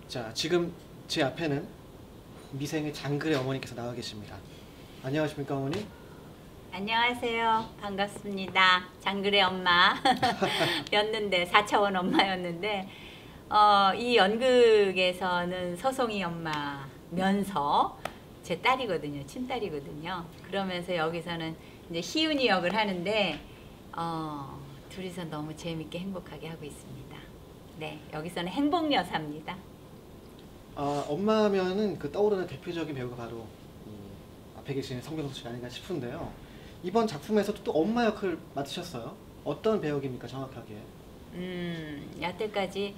자, 지금 제 앞에는 미생의 장글의 어머니께서 나와 계십니다. 안녕하십니까, 어머니? 안녕하세요. 반갑습니다. 장글의 엄마였는데 4차원 엄마였는데 이 연극에서는 서송이 엄마면서 제 딸이거든요. 친딸이거든요. 그러면서 여기서는 이제 희은이 역을 하는데 둘이서 너무 재밌게 행복하게 하고 있습니다. 네, 여기서는 행복여사입니다. 엄마면은 그 떠오르는 대표적인 배우가 바로 앞에 계시는 성병석 씨 아닌가 싶은데요. 이번 작품에서도 또 엄마 역을 맡으셨어요. 어떤 배역입니까, 정확하게? 여태까지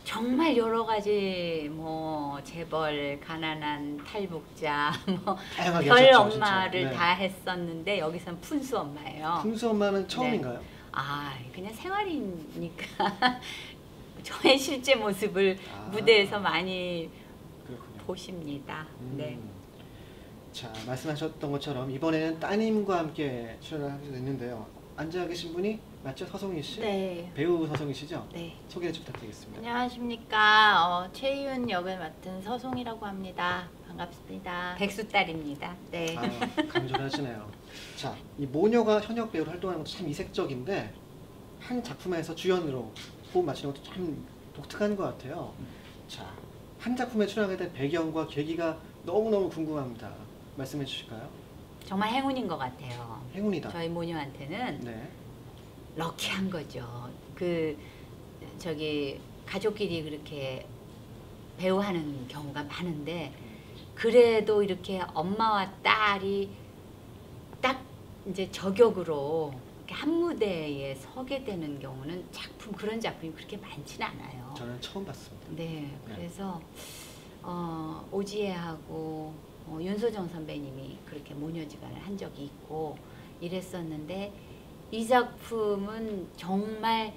정말 여러 가지 뭐 재벌, 가난한 탈북자, 뭐 별 엄마를 진짜. 네. 다 했었는데 여기서는 푼수 엄마예요. 푼수 엄마는 처음인가요? 네. 그냥 생활이니까 저의 실제 모습을 무대에서 많이 그렇군요. 보십니다. 네. 자, 말씀하셨던 것처럼 이번에는 따님과 함께 출연을 하게 됐는데요. 앉아 계신 분이 맞죠? 서송이 씨? 네. 배우 서송이 씨죠? 네. 소개 좀 부탁드리겠습니다. 안녕하십니까. 최희은 역을 맡은 서송이라고 합니다. 반갑습니다. 백수 딸입니다. 네. 간절하시네요. 자, 이 모녀가 현역 배우로 활동하는 것도 참 이색적인데 한 작품에서 주연으로 호흡 맞추는 것도 참 독특한 것 같아요. 자, 한 작품에 출연하게 된 배경과 계기가 너무너무 궁금합니다. 말씀해 주실까요? 정말 행운인 것 같아요. 행운이다. 저희 모녀한테는 네. 럭키한 거죠. 가족끼리 그렇게 배우하는 경우가 많은데 그래도 이렇게 엄마와 딸이 딱 이제 저격으로 한 무대에 서게 되는 경우는 그런 작품이 그렇게 많지는 않아요. 저는 처음 봤습니다. 네, 그래서 오지혜하고 윤소정 선배님이 그렇게 모녀지간을 한 적이 있고 이랬었는데 이 작품은 정말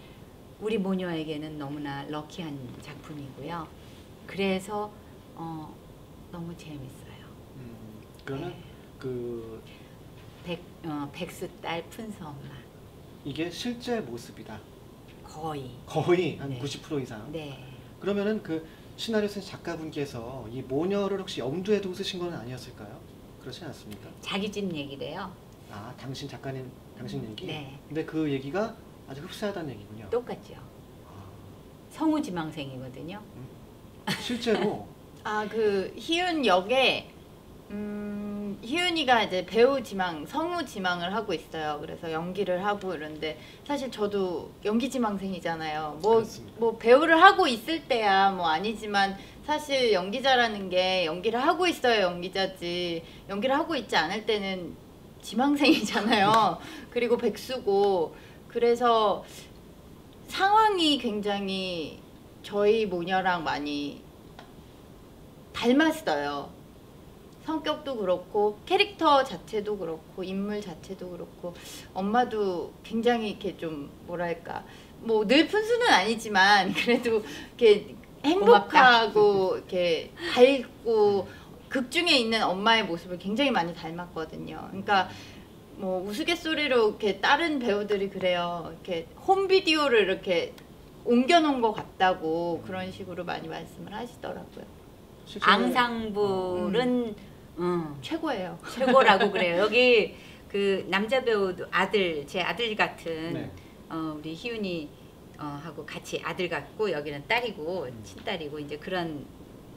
우리 모녀에게는 너무나 럭키한 작품이고요. 그래서 너무 재밌어요. 그러면 네. 백수 딸 푼수 엄마. 이게 실제 모습이다. 거의 한 네. 90% 이상. 네. 그러면은 그 시나리오 쓴 작가분께서 이 모녀를 혹시 염두에 두고 쓰신 건 아니었을까요? 그렇지 않습니까? 자기 집 얘기래요. 당신 작가님, 당신 얘기? 네. 근데 그 얘기가 아주 흡사하다는 얘기군요. 똑같죠. 성우지망생이거든요. 실제로 그 희은 역에 희은이가 이제 배우 지망, 성우 지망을 하고 있어요. 그래서 연기를 하고 이런데 사실 저도 연기 지망생이잖아요. 뭐 배우를 하고 있을 때야 뭐 아니지만 사실 연기자라는 게 연기를 하고 있어야 연기자지 연기를 하고 있지 않을 때는 지망생이잖아요. 그리고 백수고 그래서 상황이 굉장히 저희 모녀랑 많이 닮았어요. 성격도 그렇고 캐릭터 자체도 그렇고 인물 자체도 그렇고 엄마도 굉장히 이렇게 좀 뭐랄까 뭐 늘 푼수는 아니지만 그래도 이렇게 행복하고 이렇게 밝고 극 중에 있는 엄마의 모습을 굉장히 많이 닮았거든요. 그러니까 뭐 우스갯소리로 이렇게 다른 배우들이 그래요. 이렇게 홈비디오를 이렇게 옮겨놓은 것 같다고 그런 식으로 많이 말씀을 하시더라고요. 앙상블은 최고예요. 최고라고 그래요. 여기 그 남자 배우도 제 아들 같은 네. 우리 희은이 하고 같이 아들 같고 여기는 딸이고 친딸이고 이제 그런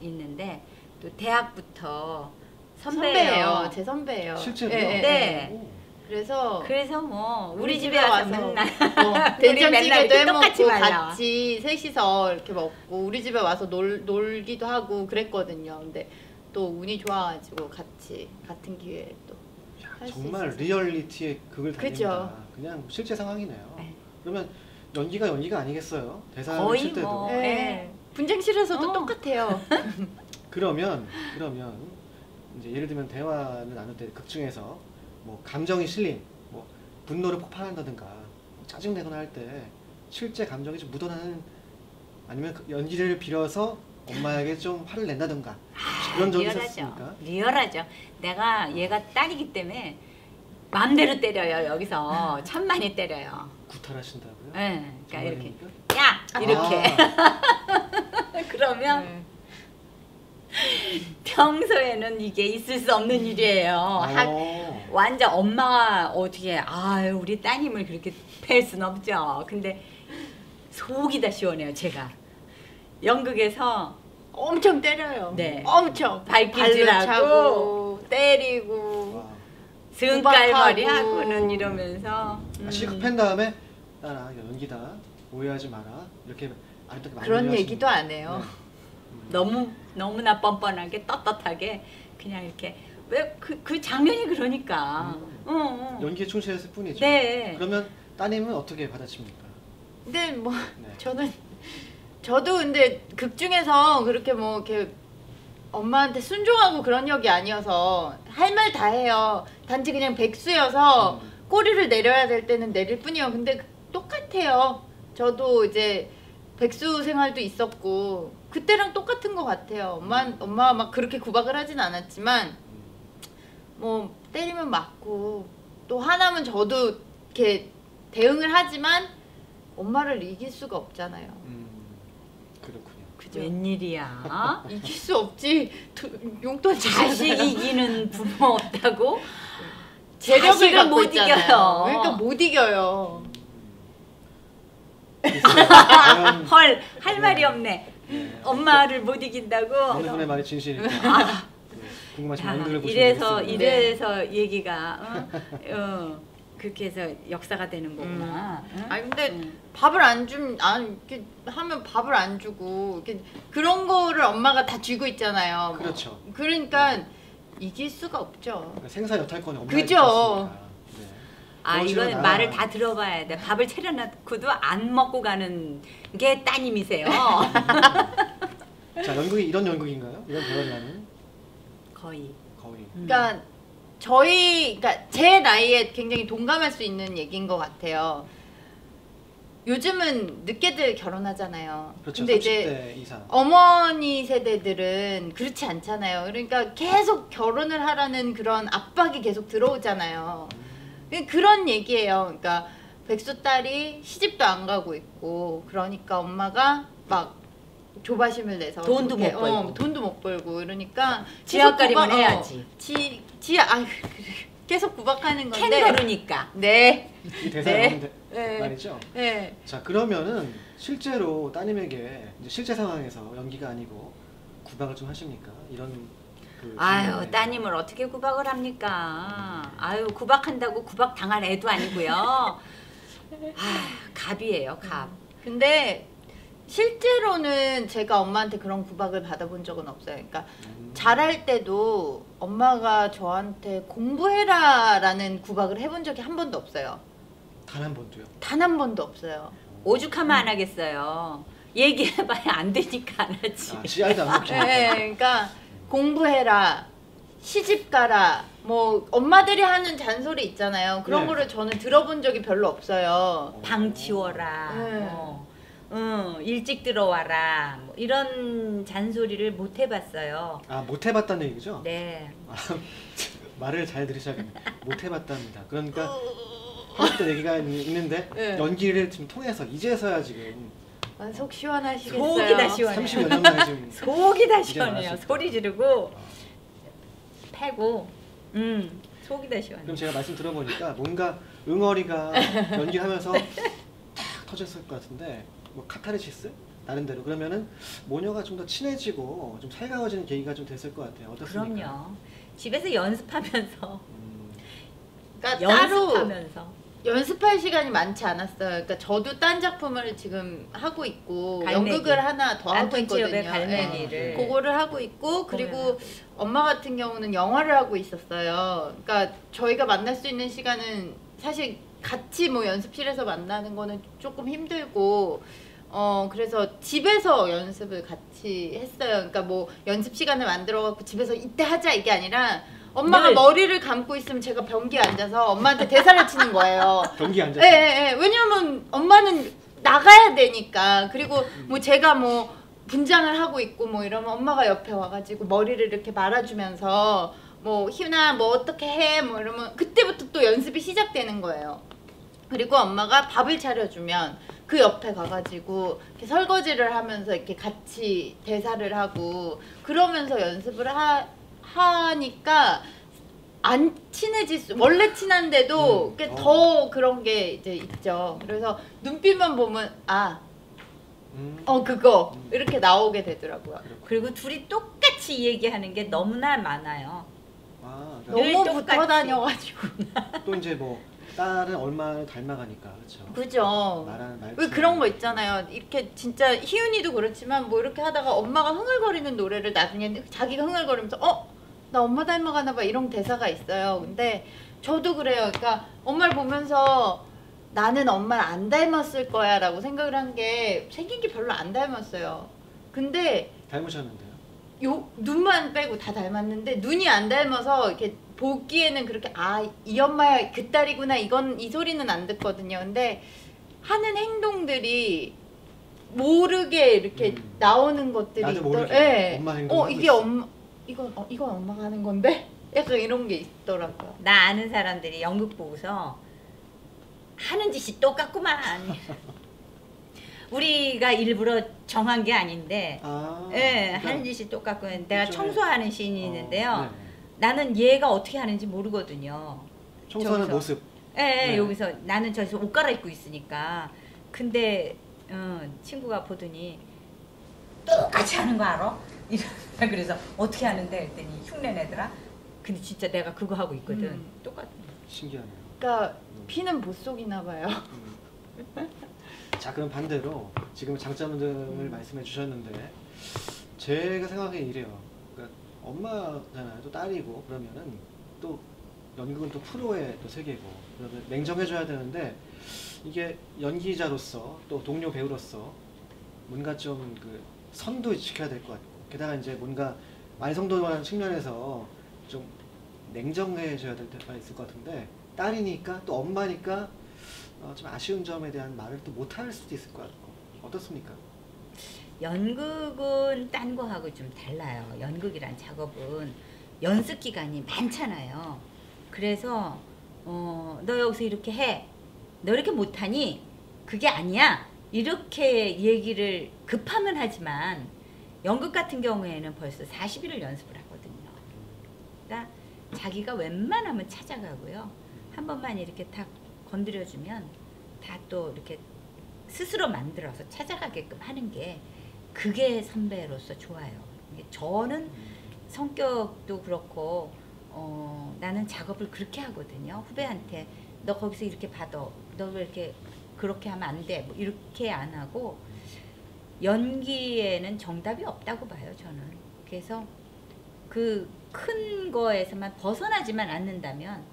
있는데 또 대학부터 선배예요. 제 선배예요. 실제로요? 네. 그래서 뭐 우리 집에 와서 맨날 된장찌개도 해먹고 똑같이 같이 셋이서 이렇게 먹고 우리 집에 와서 놀기도 하고 그랬거든요. 근데 또 운이 좋아가지고 같은 기회에 또 할 수 정말 있어서. 리얼리티의 극을 달립니다. 그죠. 그냥 실제 상황이네요. 네. 그러면 연기가 아니겠어요? 대사를 거의 칠 때도. 뭐. 네. 분장실에서도 똑같아요. 그러면 이제 예를 들면 대화를 나눌 때 극 중에서 뭐 감정이 실린 뭐 분노를 폭발한다든가 뭐 짜증내거나 할 때 실제 감정이 좀 묻어나는 아니면 그 연기를 빌어서 엄마에게 좀 화를 낸다든가 그런 적이 있었습니까? 리얼하죠. 내가 얘가 딸이기 때문에 마음대로 때려요. 여기서 참 많이 때려요. 구탈하신다고요? 네, 그러니까 이렇게 정말입니까? 야 이렇게 그러면 네. 평소에는 이게 있을 수 없는 일이에요. 완전 엄마가 어떻게 아유 우리 따님을 그렇게 팰 순 없죠. 근데 속이 다 시원해요. 제가 연극에서 엄청 때려요. 네. 엄청 발길질하고 발로 차고 때리고 와. 등깔머리 구박하고. 하고는 이러면서 시급한 다음에 나나 연기다 오해하지 마라 이렇게 아직도 많이 그런 얘기하시는 얘기도 안 해요. 너무 너무나 뻔뻔하게 떳떳하게 그냥 이렇게 왜 그 장면이 그러니까. 연기에 충실했을 뿐이죠. 네. 그러면 따님은 어떻게 받아칩니까? 근데 뭐 네. 저도 근데 극 중에서 그렇게 뭐 이렇게 엄마한테 순종하고 그런 역이 아니어서 할 말 다 해요. 단지 그냥 백수여서 꼬리를 내려야 될 때는 내릴 뿐이에요. 근데 똑같아요. 저도 이제 백수 생활도 있었고 그때랑 똑같은 것 같아요. 엄마가 막 그렇게 구박을 하진 않았지만 뭐 때리면 맞고 또 화나면 저도 이렇게 대응을 하지만 엄마를 이길 수가 없잖아요. 그렇군요. 그죠? 웬일이야? 이길 수 없지. 용돈 자식 주잖아요. 이기는 부모 없다고? 재력을 자식을 갖고 못 있잖아요. 이겨요. 그러니까 못 이겨요. 과연 헐, 할 말이 없네. 네. 엄마를 못 이긴다고? 어느 분의 말이 진실일까? 궁금하시면 야, 연극을 보시면 이래서 되겠습니다. 이래서 얘기가 그렇게 해서 역사가 되는 거구나. 응? 아니 근데 응. 밥을 안 좀 이렇게 하면 밥을 안 주고 이렇게 그런 거를 엄마가 다 쥐고 있잖아요. 뭐. 그렇죠. 그러니까 이길 수가 없죠. 그러니까 생사 여탈권이 없는 그죠. 네. 아 그렇지는 이건 않아. 말을 다 들어봐야 돼. 밥을 차려놓고도 안 먹고 가는 게 따님이세요. 자, 연극이 이런 연극인가요? 이런 대화를 하는 거의. 거의. 그러니까 그러니까 제 나이에 굉장히 동감할 수 있는 얘기인 것 같아요. 요즘은 늦게들 결혼하잖아요. 그렇죠. 근데 30대 이제 이상. 어머니 세대들은 그렇지 않잖아요. 그러니까 계속 결혼을 하라는 그런 압박이 계속 들어오잖아요. 그런 얘기예요. 그러니까 백수 딸이 시집도 안 가고 있고 그러니까 엄마가 막 조바심을 내서 돈도 그렇게, 못 벌고. 돈도 못 벌고 이러니까 지하가림은 계속 해야지. 계속 구박하는 건데. 캥거루니까. 네. 이 대사가 네. 나오는 네. 말이죠. 네. 자, 그러면은 실제로 따님에게 이제 실제 상황에서 연기가 아니고 구박을 좀 하십니까? 이런 그 아유 질문에. 따님을 어떻게 구박을 합니까? 아유 구박한다고 구박 당할 애도 아니고요. 아 갑이에요 갑. 근데 실제로는 제가 엄마한테 그런 구박을 받아본 적은 없어요. 그러니까 잘할 때도 엄마가 저한테 공부해라라는 구박을 해본 적이 한 번도 없어요. 단 한 번도요. 단 한 번도 없어요. 오죽하면 안 하겠어요. 얘기해봐야 안 되니까 안 하지. 아, 씨알도 안 먹죠. 네, 그러니까 공부해라, 시집 가라, 뭐 엄마들이 하는 잔소리 있잖아요. 그런 네. 거를 저는 들어본 적이 별로 없어요. 방 치워라. 네. 일찍 들어와라. 뭐 이런 잔소리를 못 해봤어요. 아, 못 해봤다는 얘기죠? 네. 말을 잘 들으셔야겠네. 못 해봤답니다. 그러니까 했던 얘기가 있는데 네. 연기를 지금 통해서 이제서야 지금 속 시원하시겠어요. 속이 다 시원해요. 30여 년 만에 지금 속이 다 이제 시원해요. 알았을 소리 지르고 패고 속이 다 시원해요. 그럼 제가 말씀 들어보니까 뭔가 응어리가 연기하면서 탁 터졌을 것 같은데 뭐 카타르시스? 나름대로 그러면은 모녀가 좀 더 친해지고 좀 살가워지는 계기가 좀 됐을 것 같아요. 어떻습니까? 그럼요. 집에서 연습하면서 그러니까 따로 연습하면서 연습할 시간이 많지 않았어요. 그러니까 저도 딴 작품을 지금 하고 있고 갈매기. 연극을 하나 더 하고 안톤 치엽의 있거든요. 갈매기를 그거를 하고 있고 그리고 공연하고. 엄마 같은 경우는 영화를 하고 있었어요. 그러니까 저희가 만날 수 있는 시간은 사실 같이 뭐 연습실에서 만나는 거는 조금 힘들고 그래서 집에서 연습을 같이 했어요. 그러니까 뭐 연습 시간을 만들어 갖고 집에서 이때 하자 이게 아니라 엄마가 늘. 머리를 감고 있으면 제가 변기에 앉아서 엄마한테 대사를 치는 거예요. 경기 앉아서 예, 예, 예. 왜냐면 엄마는 나가야 되니까. 그리고 뭐 제가 뭐 분장을 하고 있고 뭐 이러면 엄마가 옆에 와가지고 머리를 이렇게 말아주면서 뭐 희은아 뭐 어떻게 해 뭐 이러면 그때부터 또 연습이 시작되는 거예요. 그리고 엄마가 밥을 차려주면 그 옆에 가가지고 이렇게 설거지를 하면서 이렇게 같이 대사를 하고 그러면서 연습을 하니까 안 원래 친한데도 더 그런 게 이제 있죠. 그래서 눈빛만 보면 그거 이렇게 나오게 되더라고요. 그리고 둘이 똑같이 얘기하는 게 너무나 많아요. 너무 붙어 다녀가지고. 또 이제 뭐 딸은 얼마나 닮아가니까 그렇죠. 그죠. 왜 그런 거 있잖아요. 이렇게 진짜 희윤이도 그렇지만 뭐 이렇게 하다가 엄마가 흥얼거리는 노래를 나중에 자기가 흥얼거리면서 나 엄마 닮아가나 봐 이런 대사가 있어요. 근데 저도 그래요. 그러니까 엄마를 보면서 나는 엄마를 안 닮았을 거야 라고 생각을 한 게 생긴 게 별로 안 닮았어요. 근데 닮으셨는데요? 눈만 빼고 다 닮았는데 눈이 안 닮아서 이렇게 보기에는 그렇게 이 엄마야 그 딸이구나 이 소리는 안 듣거든요. 근데 하는 행동들이 모르게 이렇게 나오는 것들이 나도 모르게 네. 엄마 행동 이게 엄마 이건 엄마가 하는 건데? 약간 이런 게 있더라고요. 나 아는 사람들이 연극 보고서 하는 짓이 똑같구만. 우리가 일부러 정한 게 아닌데 그러니까 하는 짓이 똑같고 내가 청소하는 씬이 있는데요. 나는 얘가 어떻게 하는지 모르거든요. 청소하는 모습. 여기서 나는 저기서 옷 갈아입고 있으니까. 근데 친구가 보더니 똑같이 하는 거 알아? 그래서 어떻게 하는데 했더니 흉내내더라. 근데 진짜 내가 그거 하고 있거든. 똑같아. 신기하네요. 그러니까 피는 못 속이나 봐요. 자, 그럼 반대로 지금 장점들을 말씀해 주셨는데 제가 생각하기에 이래요. 그러니까 엄마잖아요. 또 딸이고 그러면은 또 연극은 또 프로의 또 세계고 그러면 냉정해줘야 되는데 이게 연기자로서 또 동료 배우로서 뭔가 좀 그 선도 지켜야 될 것 같고 게다가 이제 뭔가 완성도라는 측면에서 좀 냉정해져야 될 때가 있을 것 같은데 딸이니까 또 엄마니까 좀 아쉬운 점에 대한 말을 또 못할 수도 있을 것 같고 어떻습니까? 연극은 딴 거하고 좀 달라요. 연극이란 작업은 연습 기간이 많잖아요. 그래서 너 여기서 이렇게 해. 너 이렇게 못하니? 그게 아니야. 이렇게 얘기를 급하면 하지만 연극 같은 경우에는 벌써 40일을 연습을 하거든요. 그러니까 자기가 웬만하면 찾아가고요. 한 번만 이렇게 탁 건드려주면 다 또 이렇게 스스로 만들어서 찾아가게끔 하는 게 그게 선배로서 좋아요. 저는 성격도 그렇고 나는 작업을 그렇게 하거든요. 후배한테 너 거기서 이렇게 받아. 너 왜 이렇게 그렇게 하면 안 돼. 뭐 이렇게 안 하고 연기에는 정답이 없다고 봐요. 저는. 그래서 그 큰 거에서만 벗어나지만 않는다면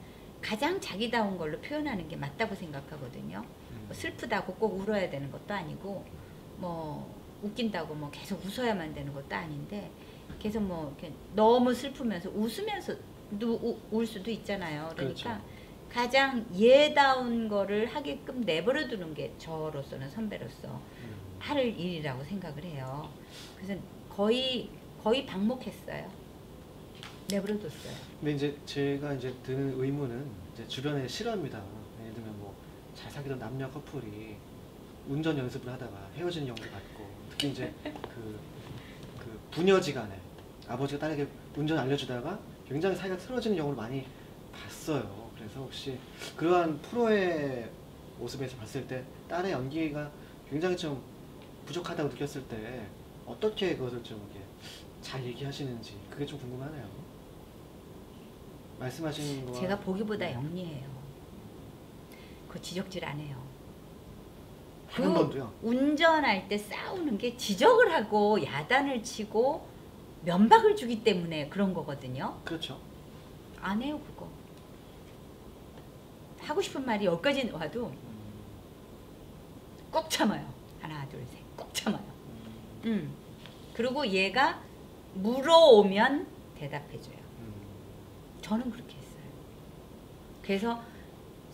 가장 자기다운 걸로 표현하는 게 맞다고 생각하거든요. 뭐 슬프다고 꼭 울어야 되는 것도 아니고 뭐 웃긴다고 뭐 계속 웃어야만 되는 것도 아닌데 계속 뭐 이렇게 너무 슬프면서 웃으면서도 울 수도 있잖아요. 그러니까 그렇죠. 가장 얘다운 거를 하게끔 내버려 두는 게 저로서는 선배로서 할 일이라고 생각을 해요. 그래서 거의 방목했어요. 내버려 뒀어요. 근데 이제 제가 이제 드는 의문은 이제 주변에 실화입니다. 예를 들면 뭐 잘 사귀던 남녀 커플이 운전 연습을 하다가 헤어지는 경우도 봤고 특히 이제 그 부녀지간에 아버지가 딸에게 운전 알려주다가 굉장히 사이가 틀어지는 경우를 많이 봤어요. 그래서 혹시 그러한 프로의 모습에서 봤을 때 딸의 연기가 굉장히 좀 부족하다고 느꼈을 때 어떻게 그것을 좀 이렇게 잘 얘기하시는지 그게 좀 궁금하네요. 말씀하시는 거 제가 보기보다 영리해요. 그 지적질 안 해요. 한 번도요? 운전할 때 싸우는 게 지적을 하고 야단을 치고 면박을 주기 때문에 그런 거거든요. 그렇죠. 안 해요 그거. 하고 싶은 말이 10가지 와도 꼭 참아요. 하나 둘 셋 꼭 참아요. 그리고 얘가 물어오면 대답해줘요. 저는 그렇게 했어요. 그래서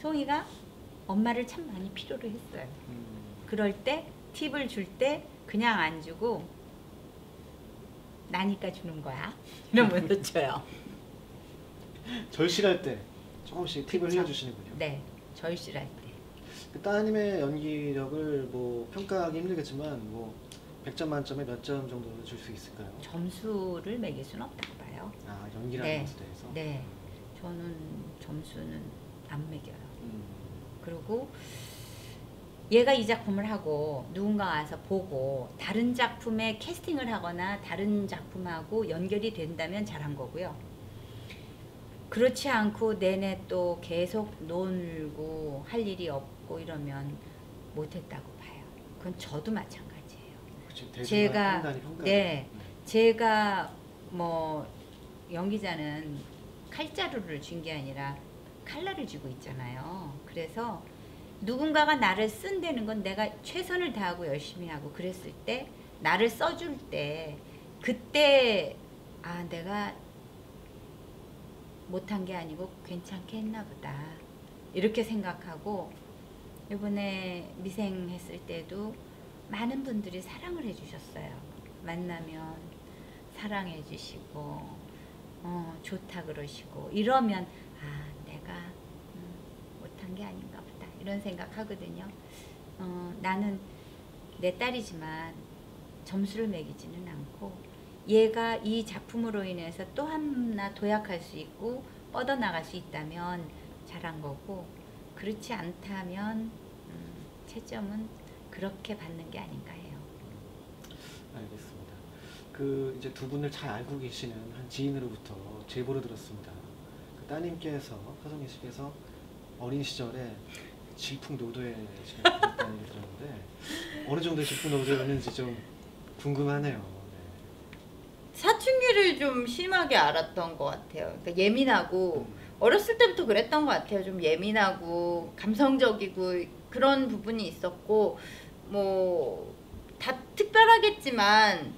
송이가 엄마를 참 많이 필요로 했어요. 그럴 때 팁을 줄 때 그냥 안 주고 나니까 주는 거야 이러면서 줘요. 절실할 때 조금씩 팁을 흘려주시는군요. 네, 절실할 때. 그 따님의 연기력을 뭐 평가하기 힘들겠지만 뭐 100점 만점에 몇 점 정도 줄 수 있을까요? 점수를 매길 수는 없다고 봐요. 아, 연기라는 네. 것에 대해서? 네, 저는 점수는 안 매겨요. 그리고 얘가 이 작품을 하고 누군가 와서 보고 다른 작품에 캐스팅을 하거나 다른 작품하고 연결이 된다면 잘한 거고요. 그렇지 않고 내내 또 계속 놀고 할 일이 없고 이러면 못했다고 봐요. 그건 저도 마찬가지예요. 그치, 네, 제가 뭐 연기자는 칼자루를 쥔 게 아니라 칼날을 쥐고 있잖아요. 그래서 누군가가 나를 쓴다는 건 내가 최선을 다하고 열심히 하고 그랬을 때 나를 써줄 때 그때 아 내가 못한 게 아니고 괜찮게 했나 보다 이렇게 생각하고 이번에 미생 했을 때도 많은 분들이 사랑을 해주셨어요. 만나면 사랑해 주시고 좋다 그러시고 이러면 아 내가 못한 게 아닌가 보다 이런 생각하거든요. 나는 내 딸이지만 점수를 매기지는 않고 얘가 이 작품으로 인해서 또 하나 도약할 수 있고 뻗어나갈 수 있다면 잘한 거고 그렇지 않다면 채점은 그렇게 받는 게 아닌가 해요. 알겠습니다. 그 이제 두 분을 잘 알고 계시는 한 지인으로부터 제보를 들었습니다. 그 따님께서 화성희 씨께서 어린 시절에 질풍노도에 있다는 얘기 들었는데 어느 정도의 질풍노도였는지 좀 궁금하네요. 네. 사춘기를 좀 심하게 알았던 것 같아요. 그러니까 예민하고 어렸을 때부터 그랬던 것 같아요. 좀 예민하고 감성적이고 그런 부분이 있었고 뭐 다 특별하겠지만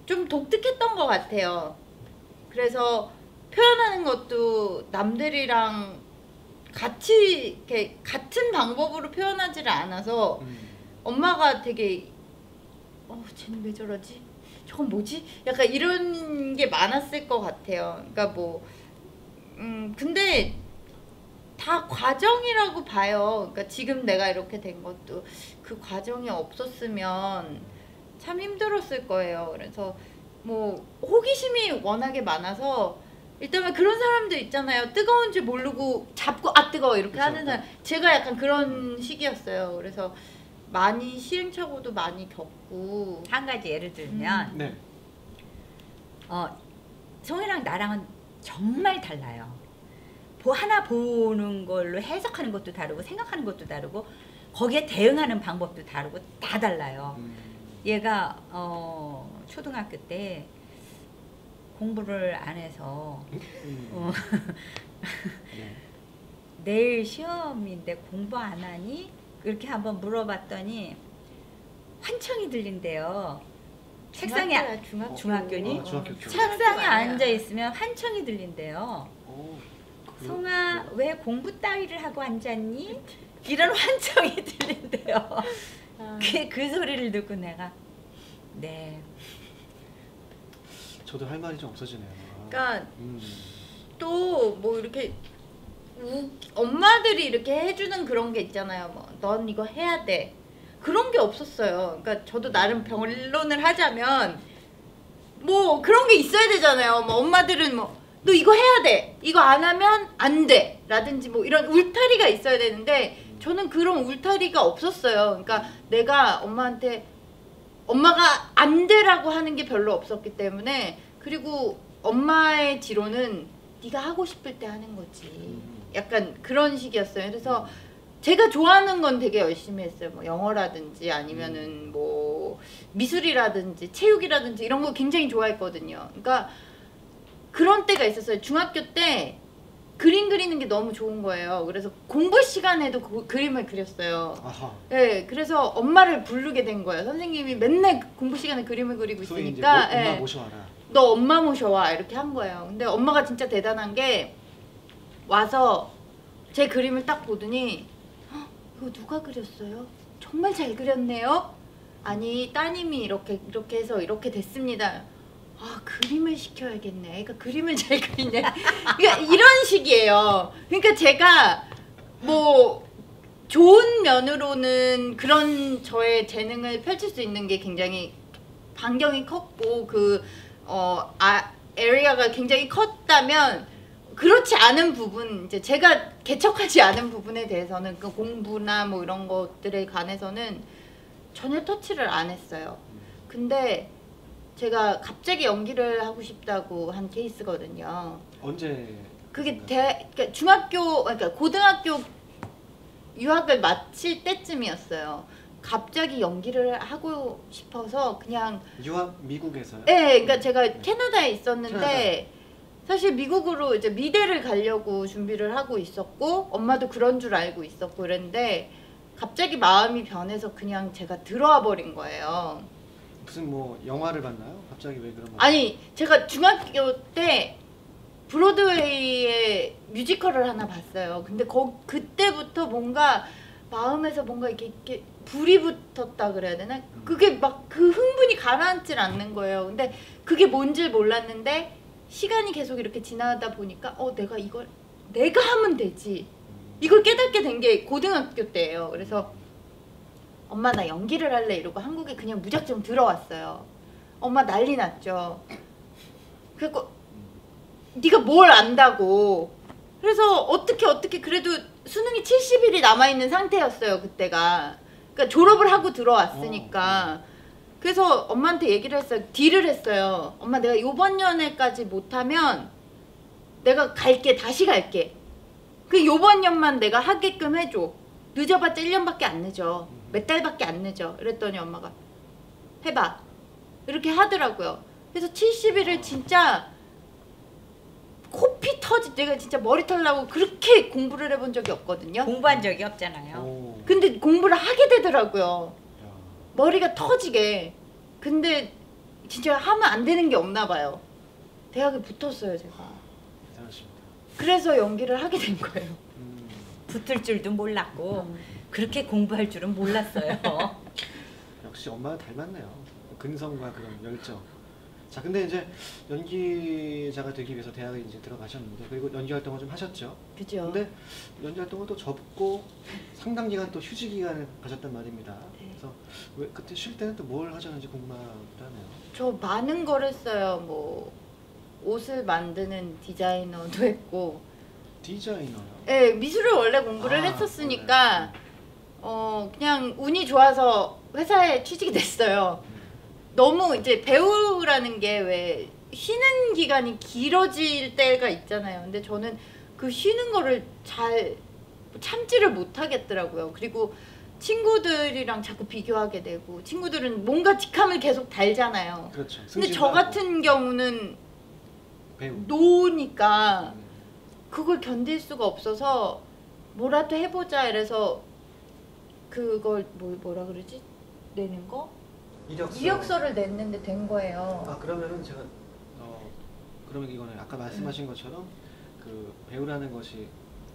좀 독특했던 것 같아요. 그래서 표현하는 것도 남들이랑 같이 이렇게 같은 방법으로 표현하지를 않아서 엄마가 되게 쟤는 왜 저러지? 저건 뭐지? 약간 이런 게 많았을 것 같아요. 그러니까 뭐 근데 다 과정이라고 봐요. 그러니까 지금 내가 이렇게 된 것도 그 과정이 없었으면 참 힘들었을 거예요. 그래서 뭐 호기심이 워낙에 많아서 일단은 그런 사람들 있잖아요. 뜨거운 줄 모르고 잡고 아 뜨거워 이렇게 그쵸. 하는 사람. 제가 약간 그런 시기였어요. 그래서 많이 시행착오도 많이 겪고 한 가지 예를 들면 네. 성이랑 나랑은 정말 달라요. 하나 보는 걸로 해석하는 것도 다르고 생각하는 것도 다르고 거기에 대응하는 방법도 다르고 다 달라요. 얘가 초등학교 때 공부를 안 해서 네. 내일 시험인데 공부 안 하니? 이렇게 한번 물어봤더니 환청이 들린대요. 책상에 중학교니? 중학교. 책상에 앉아 있으면 환청이 들린대요. 오, 송아 왜 공부 따위를 하고 앉았니? 이런 환청이 들린대요. 그 소리를 듣고 내가 네. 저도 할 말이 좀 없어지네요. 그러니까 또 뭐 이렇게 엄마들이 이렇게 해주는 그런 게 있잖아요. 뭐 넌 이거 해야 돼. 그런 게 없었어요. 그러니까 저도 나름 변론을 하자면 뭐 그런 게 있어야 되잖아요. 뭐 엄마들은 뭐 너 이거 해야 돼. 이거 안 하면 안 돼. 라든지 뭐 이런 울타리가 있어야 되는데 저는 그런 울타리가 없었어요. 그러니까 내가 엄마한테 엄마가 안 되라고 하는 게 별로 없었기 때문에 그리고 엄마의 지로는 네가 하고 싶을 때 하는 거지. 약간 그런 식이었어요. 그래서 제가 좋아하는 건 되게 열심히 했어요. 뭐 영어라든지 아니면은 뭐 미술이라든지 체육이라든지 이런 거 굉장히 좋아했거든요. 그러니까 그런 때가 있었어요. 중학교 때 그림 그리는 게 너무 좋은 거예요. 그래서 공부 시간에도 그림을 그렸어요. 아하. 네, 그래서 엄마를 부르게 된 거예요. 선생님이 맨날 공부 시간에 그림을 그리고 있으니까 엄마 네, 모셔와라. 너 엄마 모셔와 이렇게 한 거예요. 근데 엄마가 진짜 대단한 게 와서 제 그림을 딱 보더니 이거 누가 그렸어요? 정말 잘 그렸네요. 아니 따님이 이렇게 해서 이렇게 됐습니다. 아 그림을 시켜야겠네. 그러니까 그림을 잘 그리네. 그러니까 이런 식이에요. 그러니까 제가 뭐 좋은 면으로는 그런 저의 재능을 펼칠 수 있는 게 굉장히 반경이 컸고 에리어가 굉장히 컸다면 그렇지 않은 부분 이제 제가 개척하지 않은 부분에 대해서는 그 공부나 뭐 이런 것들에 관해서는 전혀 터치를 안 했어요. 근데 제가 갑자기 연기를 하고 싶다고 한 케이스거든요. 언제? 그게 그러니까 중학교 그러니까 고등학교 유학을 마칠 때쯤이었어요. 갑자기 연기를 하고 싶어서 그냥 유학 미국에서요? 네, 그러니까 제가 캐나다에 있었는데 사실 미국으로 이제 미대를 가려고 준비를 하고 있었고 엄마도 그런 줄 알고 있었고 그랬는데 갑자기 마음이 변해서 그냥 제가 들어와 버린 거예요. 무슨 뭐 영화를 봤나요? 갑자기 왜 그런 거? 아니 제가 중학교 때 브로드웨이의 뮤지컬을 하나 봤어요. 근데 그때부터 뭔가 마음에서 뭔가 이렇게 불이 붙었다 그래야 되나? 그게 막 그 흥분이 가라앉질 않는 거예요. 근데 그게 뭔지 몰랐는데 시간이 계속 이렇게 지나다 보니까 내가 하면 되지. 이걸 깨닫게 된 게 고등학교 때예요. 그래서 엄마 나 연기를 할래 이러고 한국에 그냥 무작정 들어왔어요. 엄마 난리 났죠. 그리고 네가 뭘 안다고. 그래서 어떻게 그래도 수능이 70일이 남아있는 상태였어요 그때가. 그러니까 졸업을 하고 들어왔으니까. 그래서 엄마한테 얘기를 했어요. 딜을 했어요. 엄마 내가 요번 년에까지 못하면 내가 갈게. 다시 갈게. 그 요번 년만 내가 하게끔 해줘. 늦어봤자 1년밖에 안 늦어. 몇 달밖에 안 늦어. 그랬더니 엄마가 해봐. 이렇게 하더라고요. 그래서 70일을 진짜 코피 내가 진짜 머리털 나고 그렇게 공부를 해본 적이 없거든요. 공부한 적이 없잖아요. 오. 근데 공부를 하게 되더라고요. 야. 머리가 터지게. 근데 진짜 하면 안 되는 게 없나 봐요. 대학에 붙었어요 제가. 대단하십니다. 그래서 연기를 하게 된 거예요. 붙을 줄도 몰랐고 그렇게 공부할 줄은 몰랐어요. 역시 엄마랑 닮았네요. 근성과 그런 열정. 자, 근데 이제 연기자가 되기 위해서 대학에 이제 들어가셨는데 그리고 연기 활동을 좀 하셨죠. 그죠? 근데 연기 활동을 또 접고 상당 기간 또 휴직 기간을 가졌단 말입니다. 네. 그래서 왜 그때 쉴 때는 또 뭘 하셨는지 궁금하네요. 저 많은 걸 했어요. 뭐 옷을 만드는 디자이너도 했고. 디자이너요? 네, 미술을 원래 공부를 했었으니까 그냥 운이 좋아서 회사에 취직이 됐어요. 너무 이제 배우라는 게 왜 쉬는 기간이 길어질 때가 있잖아요. 근데 저는 그 쉬는 거를 잘 참지를 못하겠더라고요. 그리고 친구들이랑 자꾸 비교하게 되고 친구들은 뭔가 직함을 계속 달잖아요. 그렇죠. 근데 저 같은 경우는 배우. 노니까 그걸 견딜 수가 없어서 뭐라도 해보자 이래서 그걸 뭐라 그러지? 내는 거? 이력서를 냈는데 된 거예요. 아, 그러면은 제가 그러면 이거는 아까 말씀하신 것처럼 그 배우라는 것이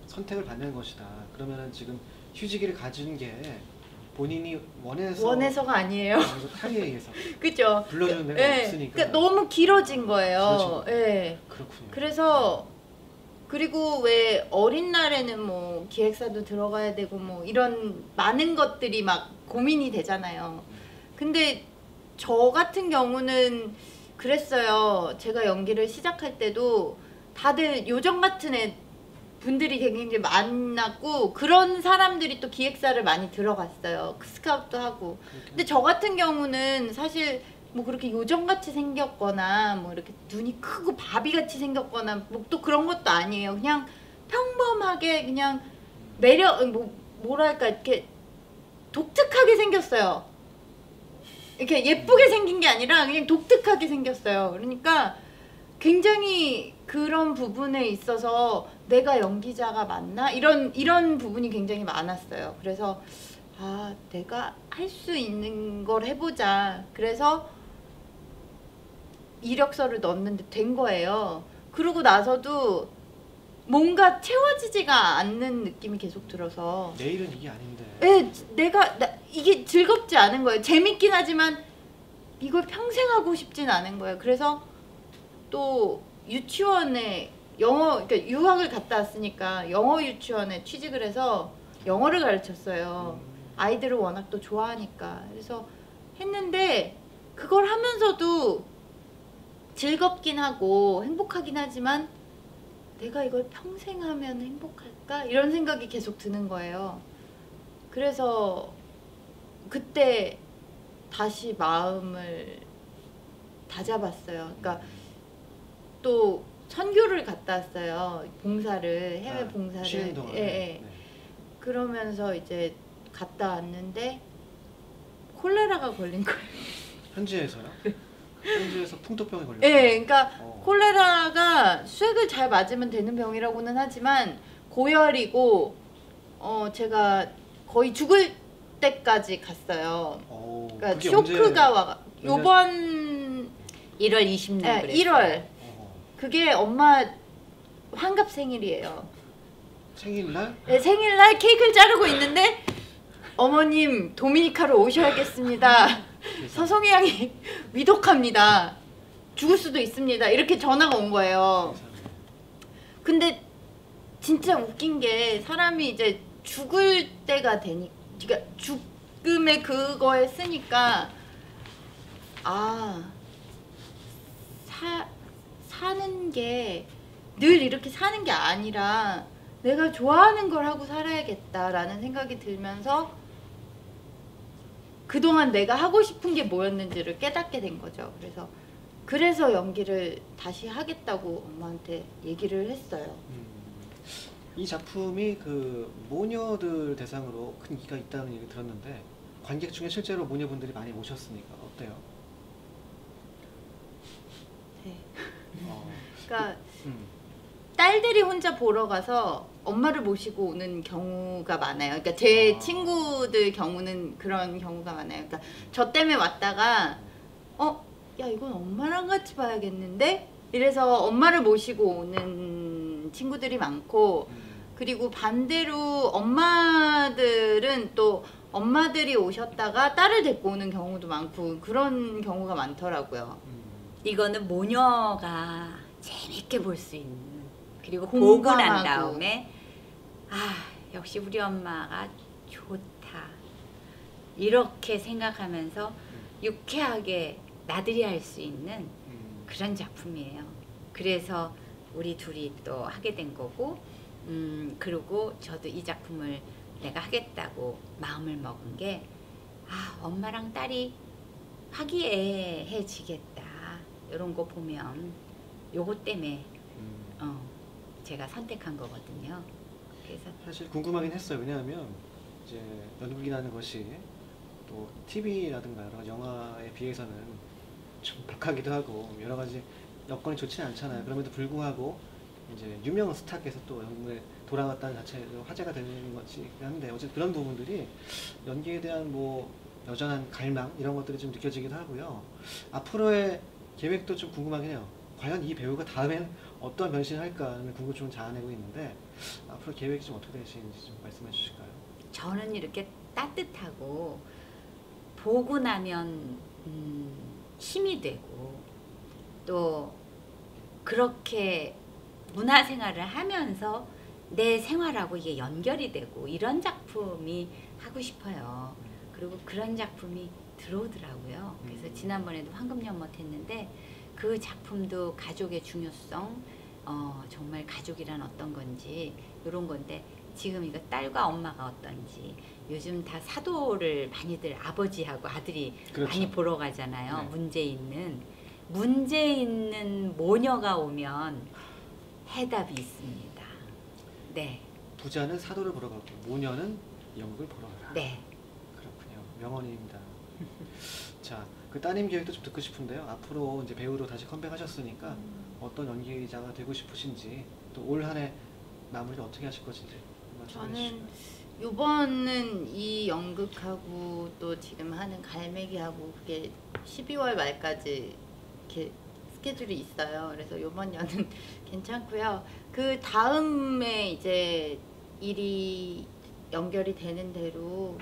선택을 받는 것이다. 그러면은 지금 휴직을 가진 게 본인이 원해서가 아니에요. 타의에 의해서 그죠? 불러주는 데가 네, 없으니까. 그러니까 너무 길어진 거예요. 길어진 네. 그렇군요. 그래서 그리고 왜 어린 날에는 뭐 기획사도 들어가야 되고 뭐 이런 많은 것들이 막 고민이 되잖아요. 근데 저 같은 경우는 그랬어요. 제가 연기를 시작할 때도 다들 요정 같은 분들이 굉장히 많았고 그런 사람들이 또 기획사를 많이 들어갔어요. 스카우트도 하고. 근데 저 같은 경우는 사실 뭐 그렇게 요정같이 생겼거나 뭐 이렇게 눈이 크고 바비같이 생겼거나 뭐 또 그런 것도 아니에요. 그냥 평범하게 그냥 매력 뭐랄까 이렇게 독특하게 생겼어요. 이렇게 예쁘게 생긴 게 아니라 그냥 독특하게 생겼어요. 그러니까 굉장히 그런 부분에 있어서 내가 연기자가 맞나? 이런 부분이 굉장히 많았어요. 그래서 아, 내가 할 수 있는 걸 해보자. 그래서 이력서를 넣었는데 된 거예요. 그러고 나서도 뭔가 채워지지가 않는 느낌이 계속 들어서 내일은 이게 아닌데. 네, 이게 즐겁지 않은 거예요. 재밌긴 하지만 이걸 평생 하고 싶진 않은 거예요. 그래서 또 유치원에 그러니까 유학을 갔다 왔으니까 영어 유치원에 취직을 해서 영어를 가르쳤어요. 아이들을 워낙 또 좋아하니까. 그래서 했는데 그걸 하면서도 즐겁긴 하고 행복하긴 하지만 내가 이걸 평생 하면 행복할까? 이런 생각이 계속 드는 거예요. 그래서 그때 다시 마음을 다잡았어요. 그러니까 또 선교를 갔다 왔어요. 봉사를, 해외 봉사를. 쉬는 동안. 예, 예. 그러면서 이제 갔다 왔는데 콜레라가 걸린 거예요. 현지에서요? 현지에서 풍토병에 걸렸어요? 예, 그러니까 콜레라가 수액을 잘 맞으면 되는 병이라고는 하지만 고열이고 제가 거의 죽을 때까지 갔어요. 그러니까 쇼크가 와. 요번 1월 20일 네, 그랬어요. 1월. 그게 엄마 환갑 생일이에요. 생일날? 네, 생일날 케이크를 자르고 있는데 어머님 도미니카로 오셔야겠습니다. 서성희 양이 위독합니다. 죽을 수도 있습니다. 이렇게 전화가 온 거예요. 근데 진짜 웃긴 게 사람이 이제 죽을 때가 되니, 그러니까 죽음의 그거에 쓰니까 사는 게 늘 이렇게 사는 게 아니라 내가 좋아하는 걸 하고 살아야겠다라는 생각이 들면서 그동안 내가 하고 싶은 게 뭐였는지를 깨닫게 된 거죠. 그래서 연기를 다시 하겠다고 엄마한테 얘기를 했어요. 이 작품이 그 모녀들 대상으로 큰 인기가 있다는 얘기 들었는데 관객 중에 실제로 모녀분들이 많이 오셨으니까 어때요? 네. 그러니까 딸들이 혼자 보러 가서 엄마를 모시고 오는 경우가 많아요. 그러니까 제 친구들 경우는 그런 경우가 많아요. 그러니까 저 때문에 왔다가 야 이건 엄마랑 같이 봐야겠는데? 이래서 엄마를 모시고 오는 친구들이 많고 그리고 반대로 엄마들은 또 엄마들이 오셨다가 딸을 데리고 오는 경우도 많고 그런 경우가 많더라고요. 이거는 모녀가 재밌게 볼 수 있는, 그리고 보고 난 다음에 역시 우리 엄마가 좋다 이렇게 생각하면서 유쾌하게 나들이 할 수 있는 그런 작품이에요. 그래서 우리 둘이 또 하게 된 거고, 그리고 저도 이 작품을 내가 하겠다고 마음을 먹은 게 엄마랑 딸이 화기애애해지겠다 이런 거 보면 요거 때문에 제가 선택한 거거든요. 그래서 사실 궁금하긴 했어요. 왜냐하면 이제 연극이라는 것이 또 TV라든가 여러 가지 영화에 비해서는 좀 벽하기도 하고 여러 가지 여건이 좋지는 않잖아요. 그럼에도 불구하고 이제 유명 스타께서 또 연극에 돌아왔다는 자체로 화제가 되는 것이 한데 어쨌든 그런 부분들이 연기에 대한 뭐 여전한 갈망 이런 것들이 좀 느껴지기도 하고요. 앞으로의 계획도 좀 궁금하긴 해요. 과연 이 배우가 다음엔 어떤 변신을 할까 하는 궁금증을 자아내고 있는데 앞으로 계획이 좀 어떻게 되시는지 좀 말씀해 주실까요? 저는 이렇게 따뜻하고 보고 나면 힘이 되고 또 그렇게 문화생활을 하면서 내 생활하고 이게 연결이 되고 이런 작품이 하고 싶어요. 그리고 그런 작품이 들어오더라고요. 그래서 지난번에도 황금연못 했는데 그 작품도 가족의 중요성, 정말 가족이란 어떤 건지 이런 건데 지금 이거 딸과 엄마가 어떤지 요즘 다 사도를 많이들 아버지하고 아들이 그렇죠. 많이 보러 가잖아요. 네. 문제 있는 모녀가 오면 해답이 있습니다. 네. 부자는 사도를 보러 가고 모녀는 연극을 보러 가라. 네. 그렇군요. 명언입니다. 자, 그 따님 계획도 좀 듣고 싶은데요. 앞으로 이제 배우로 다시 컴백하셨으니까 어떤 연기자가 되고 싶으신지 또 올 한 해 마무리 어떻게 하실 것인지 저는 요번은 이 연극하고 또 지금 하는 갈매기하고 그게 12월 말까지 이렇게 스케줄이 있어요. 그래서 요번 연은 괜찮고요. 그 다음에 이제 일이 연결이 되는 대로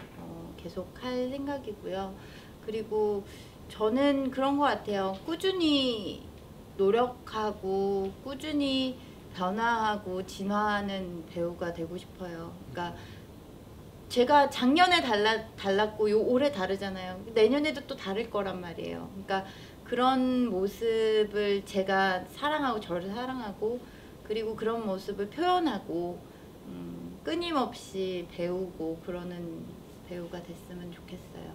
계속 할 생각이고요. 그리고 저는 그런 것 같아요. 꾸준히 노력하고 꾸준히 변화하고 진화하는 배우가 되고 싶어요. 그러니까 제가 작년에 달랐고 올해 다르잖아요. 내년에도 또 다를 거란 말이에요. 그러니까 그런 모습을 제가 사랑하고 저를 사랑하고 그리고 그런 모습을 표현하고 끊임없이 배우고 그러는 배우가 됐으면 좋겠어요.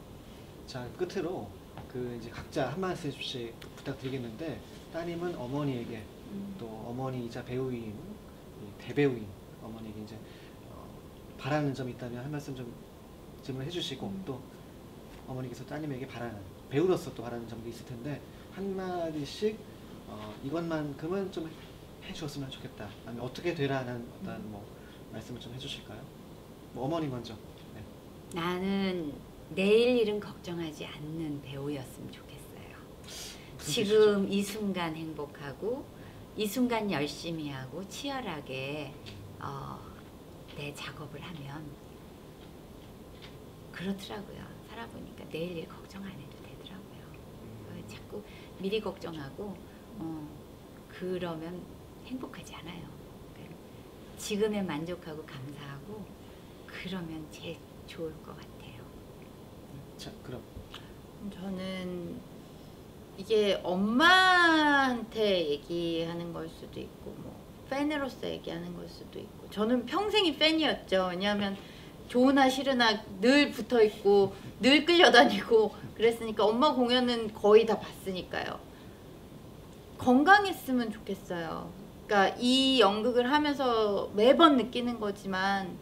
자, 끝으로 그 이제 각자 한 말씀씩 부탁드리겠는데, 따님은 어머니에게 또 어머니이자 배우인 이 대배우인 어머니에게 이제 바라는 점이 있다면 한 말씀 좀 질문해 주시고, 또 어머니께서 따님에게 바라는, 배우로서 또 바라는 점도 있을 텐데 한 마디씩 이것만큼은 좀 해주었으면 좋겠다, 아니면 어떻게 되라는 어떤 뭐 말씀을 좀 해주실까요? 뭐 어머니 먼저. 네. 나는 내일 일은 걱정하지 않는 배우였으면 좋겠어요. 무슨 지금 이 순간 행복하고 이 순간 열심히 하고 치열하게 내 작업을 하면 그렇더라고요. 살아보니까 내일 일 걱정 안 해도 되더라고요. 자꾸 미리 걱정하고 그러면 행복하지 않아요. 그러니까 지금에 만족하고 감사하고 그러면 제일 좋을 것 같아요. 자, 그럼 저는 이게 엄마한테 얘기하는 걸 수도 있고 뭐 팬으로서 얘기하는 걸 수도 있고, 저는 평생이 팬이었죠. 왜냐하면 좋으나 싫으나 늘 붙어있고 늘 끌려다니고 그랬으니까 엄마 공연은 거의 다 봤으니까요. 건강했으면 좋겠어요. 그러니까 이 연극을 하면서 매번 느끼는 거지만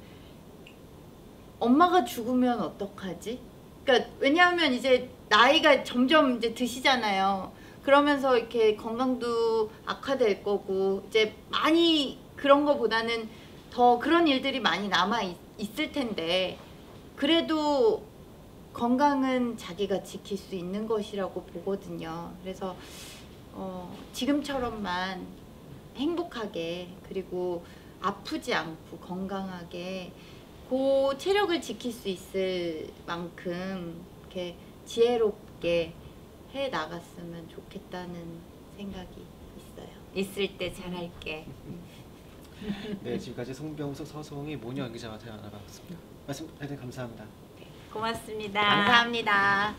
엄마가 죽으면 어떡하지? 그러니까 왜냐하면 이제 나이가 점점 이제 드시잖아요. 그러면서 이렇게 건강도 악화될 거고 이제 많이 그런 거보다는 더 그런 일들이 많이 남아 있을 텐데, 그래도 건강은 자기가 지킬 수 있는 것이라고 보거든요. 그래서 지금처럼만 행복하게 그리고 아프지 않고 건강하게 그 체력을 지킬 수 있을 만큼 이렇게 지혜롭게 해 나갔으면 좋겠다는 생각이 있어요. 있을 때 잘할게. 네, 지금까지 송병숙, 서송이 모녀 연기자와 대화 나눠봤습니다. 말씀 해주셔서 감사합니다. 고맙습니다. 감사합니다.